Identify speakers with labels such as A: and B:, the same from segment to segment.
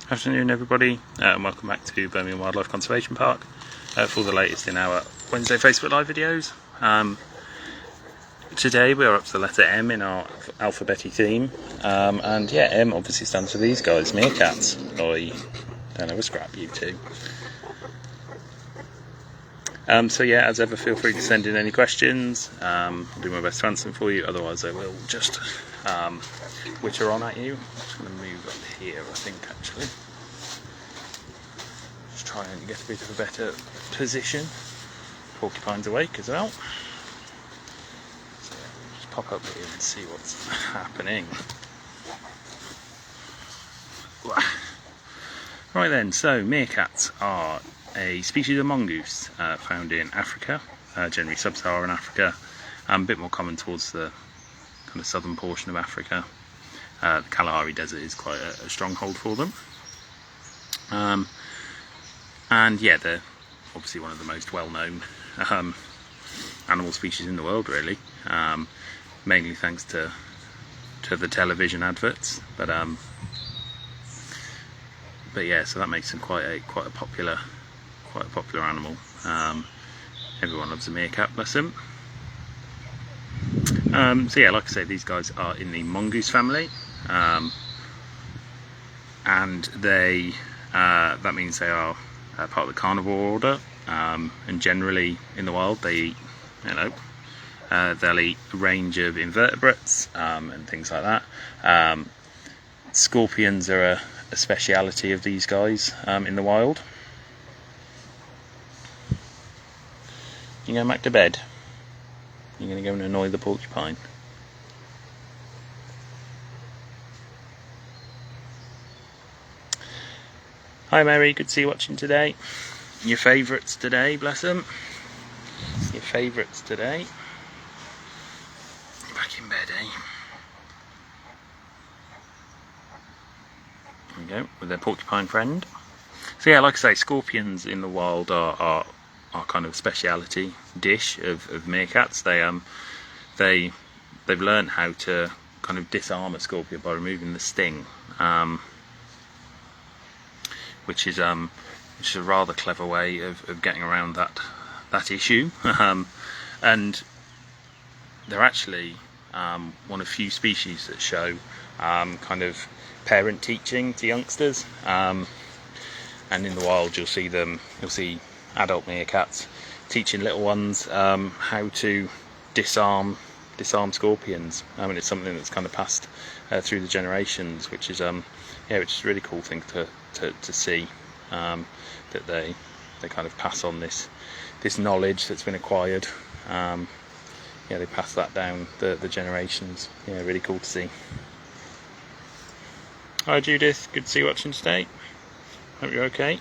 A: Afternoon everybody, and welcome back to Birmingham Wildlife Conservation Park for the latest in our Wednesday Facebook Live videos. Today we are up to the letter M in our alphabetic theme, and yeah, M obviously stands for these guys, meerkats. Don't have a scrap, you two. So yeah, as ever, feel free to send in any questions. I'll do my best to answer them for you, otherwise I will just witter on at you. I'm just going to move up here, I think, actually. Just try and get a bit of a better position. Porcupine's awake as well. So yeah, just pop up here and see what's happening. Right then, so meerkats are a species of mongoose found in Africa, generally sub-Saharan Africa, a bit more common towards the kind of southern portion of Africa. The Kalahari Desert is quite a stronghold for them. And yeah, they're obviously one of the most well-known animal species in the world, really, mainly thanks to the television adverts. But yeah, so that makes them quite a popular animal. Everyone loves a meerkat, bless them. So yeah, like I say, these guys are in the mongoose family, and they that means they are part of the carnivore order, and generally in the wild they eat, they'll eat a range of invertebrates and things like that. Scorpions are a speciality of these guys in the wild. You going back to bed? You're going to go and annoy the porcupine? Hi Mary, good to see you watching today. Your favourites today, bless them. Your favourites today. Back in bed, eh? There we go, with their porcupine friend. So yeah, like I say, scorpions in the wild are kind of a speciality dish of meerkats. They've learned how to kind of disarm a scorpion by removing the sting, which is a rather clever way of getting around that issue. And they're actually one of few species that show kind of parent teaching to youngsters. And in the wild, you'll see adult meerkats teaching little ones how to disarm scorpions. It's something that's kind of passed through the generations, which is which is a really cool thing to see, that they kind of pass on this knowledge that's been acquired. They pass that down the generations. Yeah, really cool to see. Hi Judith, good to see you watching today. Hope you're okay.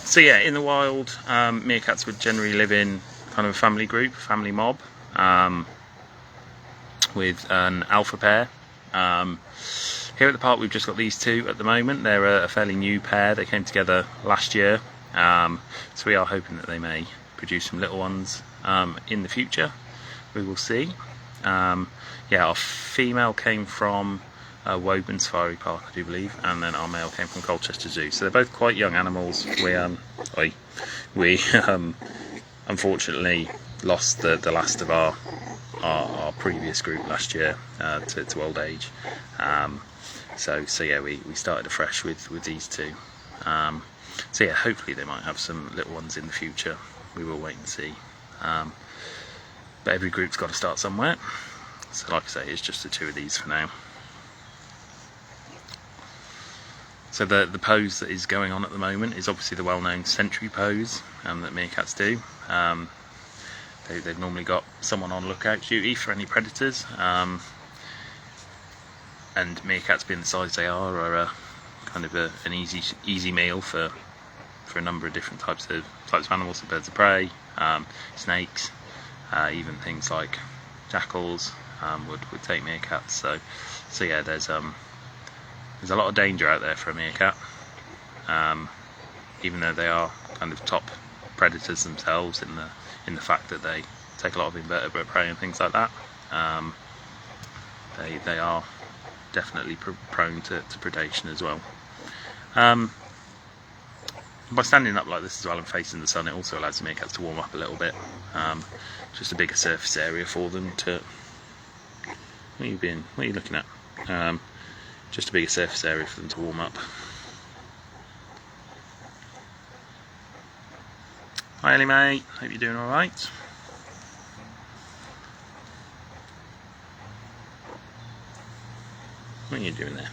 A: So yeah, in the wild, meerkats would generally live in kind of a family group, family mob, with an alpha pair. Here at the park we've just got these two at the moment. They're a fairly new pair. They came together last year, so we are hoping that they may produce some little ones in the future. We will see. Yeah, our female came from Woburn Safari Park, I do believe, and then our male came from Colchester Zoo. So they're both quite young animals. We unfortunately lost the last of our previous group last year to old age. So yeah, we started afresh with these two. So yeah, hopefully they might have some little ones in the future. We will wait and see. But every group's got to start somewhere. So like I say, it's just the two of these for now. So the pose that is going on at the moment is obviously the well-known sentry pose that meerkats do. They've normally got someone on lookout duty for any predators, and meerkats, being the size they are kind of an easy meal for a number of different types of animals, so birds of prey, snakes, even things like jackals would take meerkats. So yeah, there's a lot of danger out there for a meerkat, even though they are kind of top predators themselves in the fact that they take a lot of invertebrate prey and things like that. they are definitely prone to predation as well. By standing up like this as well and facing the sun, it also allows the meerkats to warm up a little bit. Just a bigger surface area for them to... What are you looking at? Just a bigger surface area for them to warm up. Hi Ellie mate, hope you're doing alright. What are you doing there?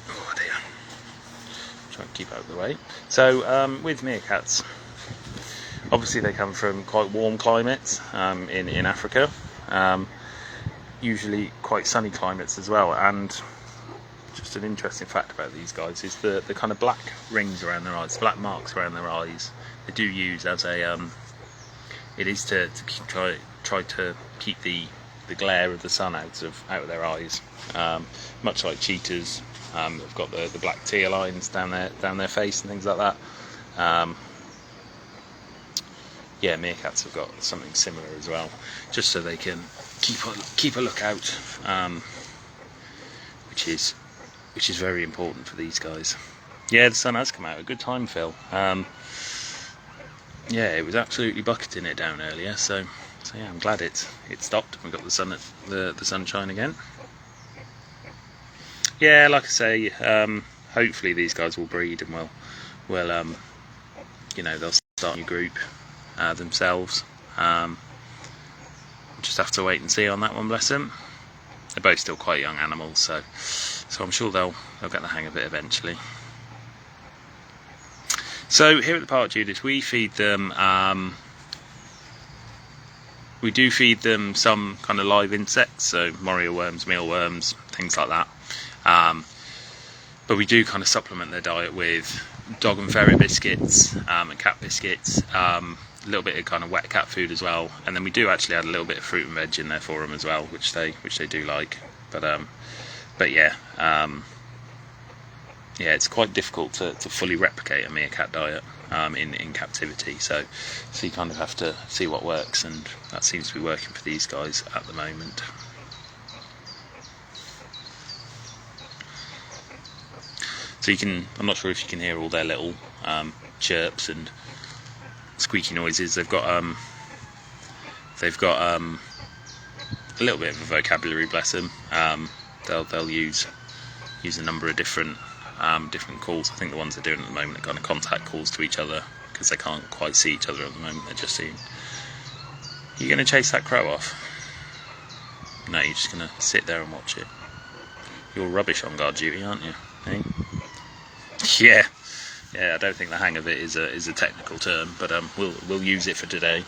A: Oh dear. Try and keep out of the way. So with meerkats, obviously they come from quite warm climates in Africa, usually quite sunny climates as well, and just an interesting fact about these guys is the kind of black rings around their eyes, black marks around their eyes, they do use as a, it is to try to keep the glare of the sun out of their eyes, much like cheetahs. They've got the black tear lines down their face and things like that. Yeah, meerkats have got something similar as well, just so they can keep a lookout, which is very important for these guys. Yeah, the sun has come out. A good time, Phil. Yeah, it was absolutely bucketing it down earlier, so yeah, I'm glad it stopped. We've got the sunshine again. Yeah, like I say, hopefully these guys will breed and will they'll start a new group themselves. Just have to wait and see on that one, bless them. They're both still quite young animals, so I'm sure they'll get the hang of it eventually. So here at the park, Judith, we feed them. We do feed them some kind of live insects, so moria worms, mealworms, things like that. But we do kind of supplement their diet with dog and ferret biscuits and cat biscuits, a little bit of kind of wet cat food as well, and then we do actually add a little bit of fruit and veg in there for them as well, which they do like. But yeah, it's quite difficult to fully replicate a meerkat diet in captivity. So you kind of have to see what works, and that seems to be working for these guys at the moment. So I'm not sure if you can hear all their little chirps and squeaky noises. They've got a little bit of a vocabulary, bless them. They'll use a number of different calls. I think the ones they're doing at the moment are kind of contact calls to each other, because they can't quite see each other at the moment. They're just seeing. You're going to chase that crow off? No, you're just going to sit there and watch it. You're rubbish on guard duty, aren't you? Eh? Yeah, I don't think the hang of it is a technical term, but we'll use it for today.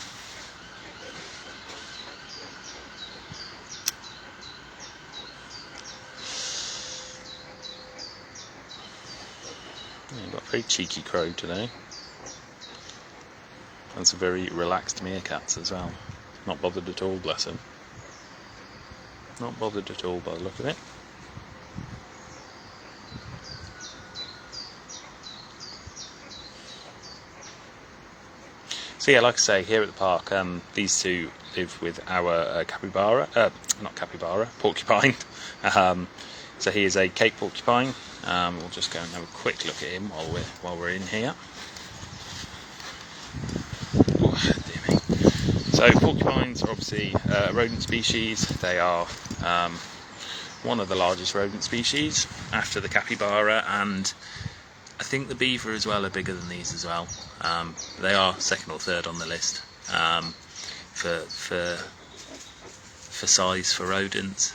A: You've got a very cheeky crow today. And some very relaxed meerkats as well. Not bothered at all, bless him. Not bothered at all by the look of it. So yeah, like I say, here at the park, these two live with our porcupine. So he is a Cape porcupine. We'll just go and have a quick look at him while we're in here. Oh, dear me. So porcupines are obviously a rodent species. They are one of the largest rodent species after the capybara, and I think the beaver as well are bigger than these as well. They are second or third on the list for size for rodents.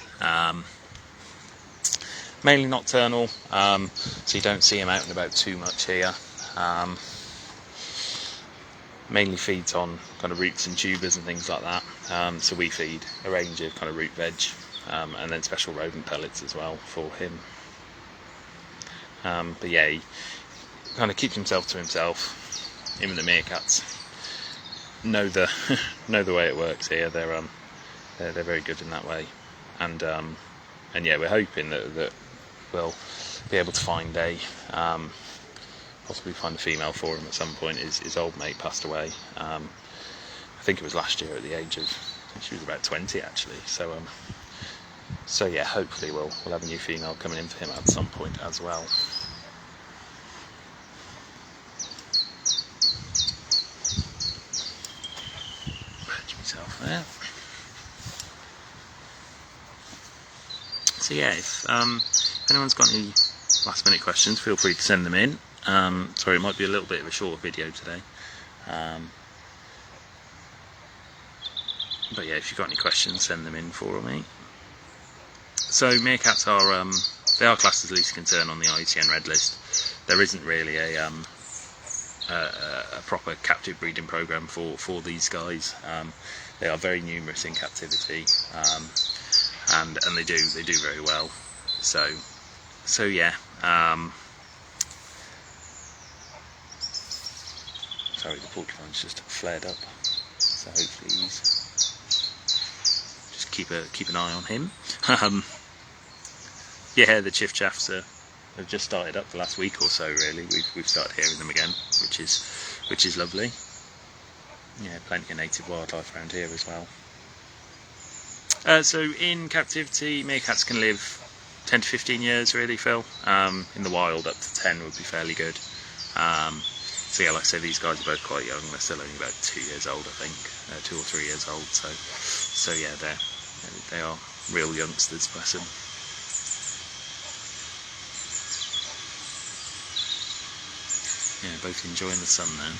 A: Mainly nocturnal, so you don't see them out and about too much here. Mainly feeds on kind of roots and tubers and things like that. So we feed a range of kind of root veg, and then special rodent pellets as well for him. But yeah, he kind of keeps himself to himself. Even the meerkats know the way it works here. They're very good in that way, and yeah, we're hoping that we'll be able to find possibly find a female for him at some point. His old mate passed away. I think it was last year at the age of She was about 20 actually. So yeah, hopefully we'll have a new female coming in for him at some point as well. Patch myself there. So yeah, if anyone's got any last minute questions, feel free to send them in. Sorry, it might be a little bit of a short video today. But yeah, if you've got any questions, send them in for me. So meerkats are they are classed as least concern on the IUCN Red List. There isn't really a proper captive breeding program for these guys. They are very numerous in captivity, and they do very well. So yeah. Sorry, the porcupine's just flared up. So hopefully just keep an eye on him. Yeah, the chiff-chaffs have just started up the last week or so. Really, we've started hearing them again, which is lovely. Yeah, plenty of native wildlife around here as well. So in captivity, meerkats can live 10 to 15 years, really, Phil. In the wild, up to 10 would be fairly good. So yeah, like I say, these guys are both quite young. They're still only about 2 years old, I think, 2 or 3 years old. So yeah, they are real youngsters, bless them. Yeah, both enjoying the sun now.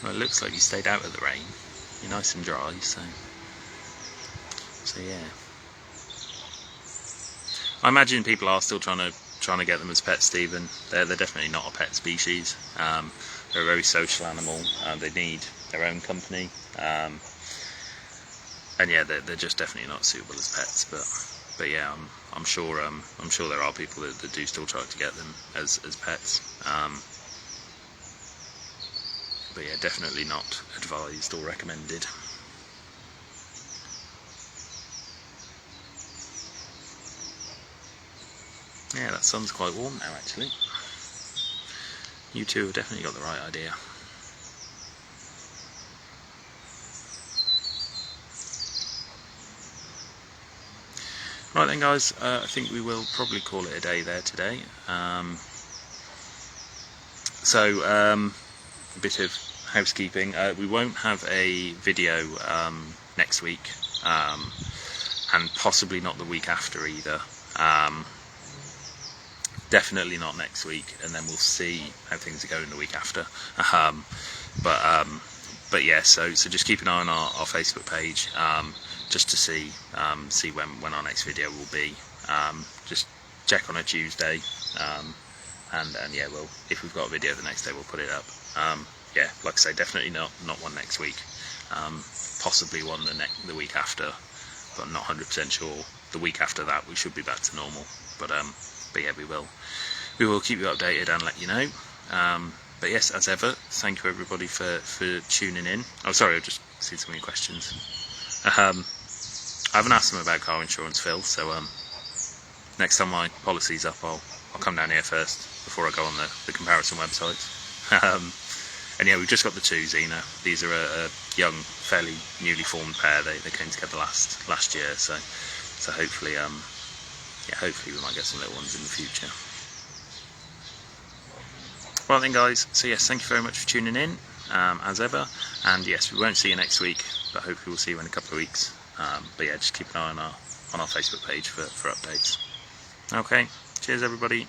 A: Well, it looks like you stayed out of the rain. You're nice and dry, so yeah. I imagine people are still trying to get them as pets, Stephen. They're definitely not a pet species. They're a very social animal. They need their own company. And yeah, they're just definitely not suitable as pets. But yeah, I'm sure there are people that do still try to get them as pets. But yeah, definitely not advised or recommended. Yeah, that sun's quite warm now actually. You two have definitely got the right idea. Right then guys, I think we will probably call it a day there today. A bit of housekeeping. We won't have a video next week, and possibly not the week after either. Definitely not next week, and then we'll see how things are going the week after. But yeah, so just keep an eye on our Facebook page, just to see when our next video will be. Just check on a Tuesday, and yeah, if we've got a video the next day, we'll put it up. Yeah, like I say, definitely not one next week. Possibly one the week after, but not 100% sure. The week after that, we should be back to normal. But yeah, we will keep you updated and let you know. But yes, as ever, thank you everybody for tuning in. Oh, sorry, I've just seen some of your questions. I haven't asked them about car insurance, Phil. So next time my policy's up, I'll come down here first before I go on the comparison website. And yeah, we've just got the two Xena. These are a young, fairly newly formed pair. They came together last year. So hopefully, yeah, hopefully we might get some little ones in the future. Well then guys, so yes, thank you very much for tuning in, as ever, and yes, we won't see you next week, but hopefully we'll see you in a couple of weeks. But yeah, just keep an eye on our Facebook page for updates. Okay, cheers everybody.